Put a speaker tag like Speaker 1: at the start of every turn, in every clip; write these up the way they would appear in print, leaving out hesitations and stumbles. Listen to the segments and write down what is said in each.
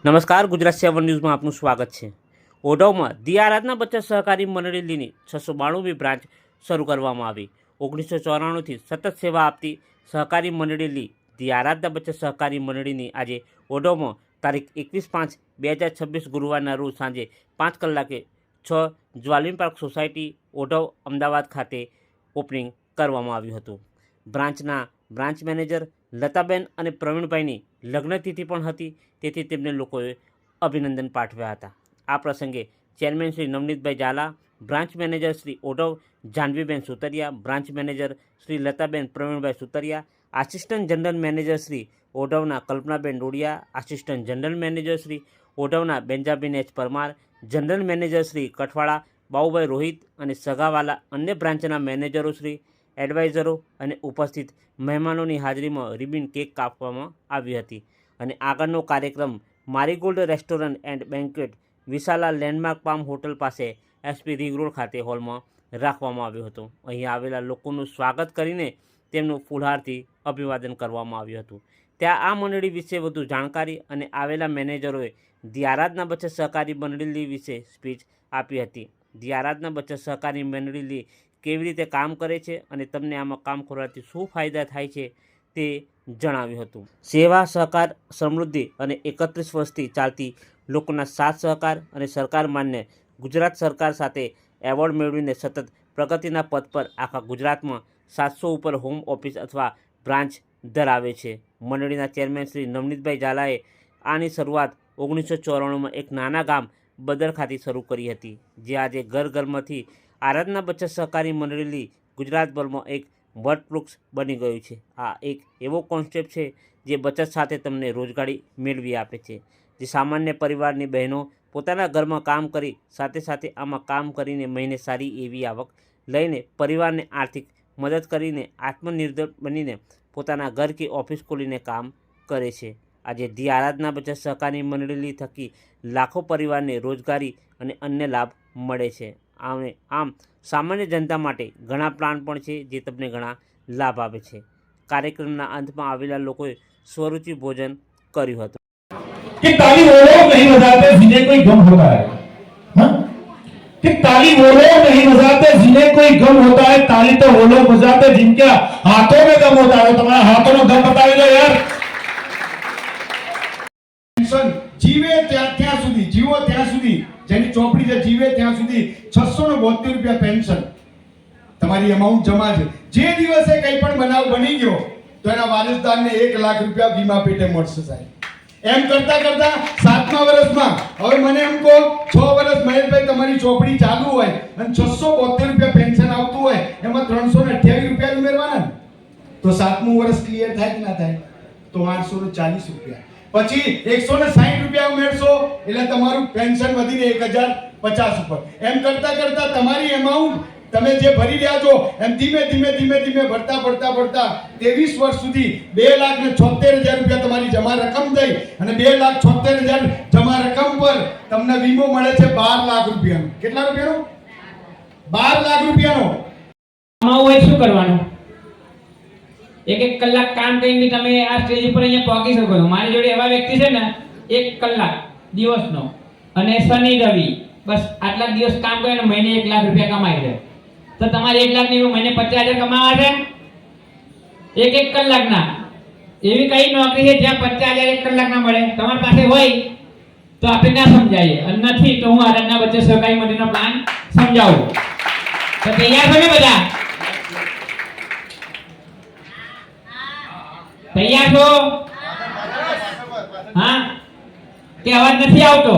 Speaker 1: નમસ્કાર, ગુજરાત 7 ન્યૂઝમાં આપનું સ્વાગત છે। ઓઢવમાં ધી આરાધના બચત સહકારી મંડળીની 692મી બ્રાન્ચ શરૂ કરવામાં આવી। 1994થી સતત સેવા આપતી સહકારી મંડળી ધી આરાધના બચત સહકારી મંડળીની આજે ઓઢવમાં તારીખ 21/5/2026 ગુરુવારના રોજ સાંજે 5 કલાકે 6 જ્વાલિન પાર્ક સોસાયટી ઓઢવ અમદાવાદ ખાતે ઓપનિંગ કરવામાં આવ્યું હતું। બ્રાન્ચના બ્રાન્ચ મેનેજર લતાબેન અને પ્રવીણભાઈની લગ્નતિથિ પણ હતી, તેથી તેમને લોકોએ અભિનંદન પાઠવ્યા હતા। આ પ્રસંગે chairman Shri Navnitbhai Zala, branch manager Shri Odhav Jahnaviben Sutariya, branch manager Shri Lataben Pravinbhai Sutariya, assistant general manager Shri ઓઢવના Kalpanaben Dodiya, assistant general manager Shri ઓઢવના Benjamin H Parmar, general manager Shri Kathwala Babubhai Rohit અને સગાવાલા અન્ય બ્રાન્ચના મેનેજરો શ્રી, એડવાઇઝરો અને ઉપસ્થિત મહેમાનોની હાજરીમાં રિબિન કેક કાપવામાં આવી હતી અને આગળનો કાર્યક્રમ marigold restaurant and banquet Vishala landmark palm hotel પાસે એસપી રિંગ રોડ ખાતે હોલમાં રાખવામાં આવ્યો હતો। અહીં આવેલા લોકોનું સ્વાગત કરીને તેમનું ફૂલહારથી અભિવાદન કરવામાં આવ્યું હતું। ત્યાં આ મંડળી વિશે વધુ જાણકારી અને આવેલા મેનેજરોએ ધી આરાધના બચત સહકારી મંડળી વિશે સ્પીચ આપી હતી। ધી આરાધના બચત સહકારી મંડળી કેવી રીતે કામ કરે છે અને તમને આમાં કામ કરવાથી શું ફાયદા થાય છે તે જણાવ્યું હતું। સેવા, સહકાર, સમૃદ્ધિ અને 31 વર્ષથી ચાલતી લોકોના સાથ સહકાર અને સરકાર માન્ય ગુજરાત સરકાર સાથે એવોર્ડ મેળવીને સતત પ્રગતિના પથ પર આખા ગુજરાતમાં 700 ઉપર હોમ ઓફિસ અથવા બ્રાન્ચ ધરાવે છે। મંડળીના ચેરમેન શ્રી નવનીતભાઈ ઝાલાએ આની શરૂઆત 1994માં એક નાના ગામ બદર ખાતે શરૂ કરી હતી, જે આજે ઘર ઘરમાંથી આરાધના બચત સહકારી મંડળી ગુજરાતભરમાં એક વટવૃક્ષ બની ગયું છે। આ એક એવો કોન્સેપ્ટ છે જે બચત સાથે તમને રોજગારી મેળવી આપે છે, જે સામાન્ય પરિવારની બહેનો પોતાના ઘરમાં કામ કરી સાથે સાથે આમાં કામ કરીને મહિને સારી એવી આવક લઈને પરિવારને આર્થિક મદદ કરીને આત્મનિર્ભર બનીને પોતાના ઘર કે ઓફિસ ખોલીને કામ કરે છે। આજે ધી આરાધના બચત સહકારી મંડળી થકી લાખો પરિવારને રોજગારી અને અન્ય લાભ મળે છે। આમ સામાન્ય જનતા માટે ઘણા પ્લાન પણ છે જે તમને ઘણા લાભ આપે છે। કાર્યક્રમના અંતમાં આવેલા લોકોએ સ્વરૂચિ ભોજન કર્યું હતું।
Speaker 2: कि ताली वो लोग नहीं बजाते जिन्हें कोई गम होता है, हाँ? कि ताली वो लोग नहीं बजाते जिन्हें कोई गम होता है। ताली तो वो लोग बजाते जिनके हाथों में गम होता है। तुम्हारे हाथों में गम बतावे दो यार। जीवे ત્યાં સુધી જીવો ત્યાં સુધી જેની ચોપડી છે જીવે ત્યાં સુધી 672 રૂપિયા પેન્શન તમારી અમાઉન્ટ જમા છે। જે દિવસે કંઈ પણ બનાવ બની ગયો તો એના વારિસદારને 1 લાખ રૂપિયા વીમા પેટે મળશે સાહેબ। એમ કરતા કરતા 7મા વર્ષમાં હવે મને એમ કહો 6 વર્ષ મહેશભાઈ તમારી ચોપડી ચાલુ હોય અને 672 રૂપિયા પેન્શન આવતું હોય, એમાં 328 રૂપિયા ઉમેરવાના તો 7મું વર્ષ ક્લિયર થાય કે ના થાય? તો 840 રૂપિયા। પછી 160 રૂપિયા ઉમેરશો એટલે તમારું પેન્શન વધીને 1050 ઉપર। એમ કરતા કરતા તમારી અમાઉન્ટ તમે જે ભરી રહ્યા છો એમ ધીમે ધીમે ધીમે ધીમે ભરતા 23 વર્ષ સુધી 2,76,000 રૂપિયા તમારી જમા રકમ થઈ અને 2,76,000 જમા રકમ પર તમને વીમો મળે છે 12 લાખ રૂપિયાનો। કેટલા રૂપિયાનો? 12 લાખ રૂપિયાનો।
Speaker 3: આમાં હોય શું કરવાનું? એક કલાક કામ કરીને તમે આ સ્ટેજ ઉપર અહીંયા પહોંચી શકો છો। મારી જોડે એવા વ્યક્તિ છે ને 1 કલાક દિવસનો અને શનિ રવિ બસ આટલા દિવસ કામ કરે ને મહિને 1 લાખ રૂપિયા કમાઈ લે, તો તમારે 1 લાખ ની મહિને 50,000 કમાવા છે એક કલાકના। એવી કઈ નોકરી છે જ્યાં 50,000 1 કલાકના મળે? તમારી પાસે હોય તો આપણે ના સમજાવીએ, અને નથી તો હું આરાધના બચત સહકારી મંડળીનો પ્લાન સમજાવું। તો તૈયાર છો ને બધા? તૈયાર છો? હા કે અવાજ નથી આવતો?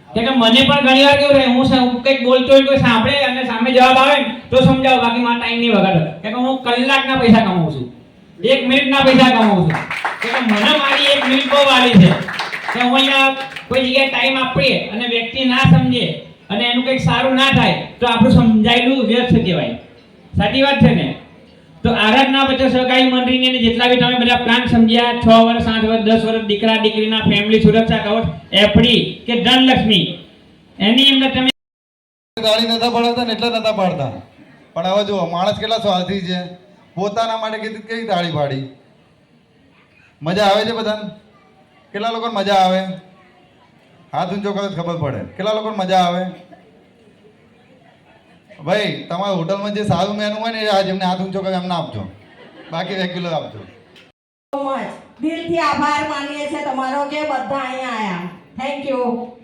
Speaker 3: કે મને પણ ઘણી વાર કેવું થાય, હું કંઈક બોલતો હોય કોઈ સાંભળે અને સામે જવાબ આવે ને તો સમજાવો, બાકી મારો ટાઈમ નહીં બગાડો। કે હું કલાકના પૈસા કમાઉં છું, 1 મિનિટના પૈસા કમાઉં છું। કે મને મારી 1 મિનિટ બહુ વાળી છે કે હું અહીંયા કોઈ જગ્યાએ ટાઈમ આપીએ અને વ્યક્તિ ના સમજે અને એનું કંઈક સારું ના થાય તો આપણું સમજાયેલું વ્યર્થ કહેવાય। સાચી વાત છે ને? તો આરાધના બચત સહકારી મંડળીને જેટલા બી તમે બધા પ્લાન સમજ્યા, 6 વર્ષ 8 વર્ષ 10 વર્ષ દીકરા દીકરીના ફેમિલી સુરક્ષા કવચ, એફડી કે ધનલક્ષ્મી, એની અંદર તમે
Speaker 4: ગાડી નતા પાડતા ને એટલા નતા પાડતા, પણ હવે જો માણસ કેટલા સ્વાર્થી છે, પોતાના માટે કીધું કેવી તાળી પાડી। મજા આવે છે બધાને? કેટલા લોકોને મજા આવે? હાથ ઊંચો કરો તો ખબર પડે કેટલા લોકોને મજા આવે. ભાઈ તમારા હોટલમાં જે સારું મેનુ હોય ને આ જેમને હાથ ઊંચો કરે એમને આપજો, બાકી રેગ્યુલર આપજો.
Speaker 5: દિલથી આભાર માનીએ છીએ તમારો કે બધા અહીંયા આયા. Thank you.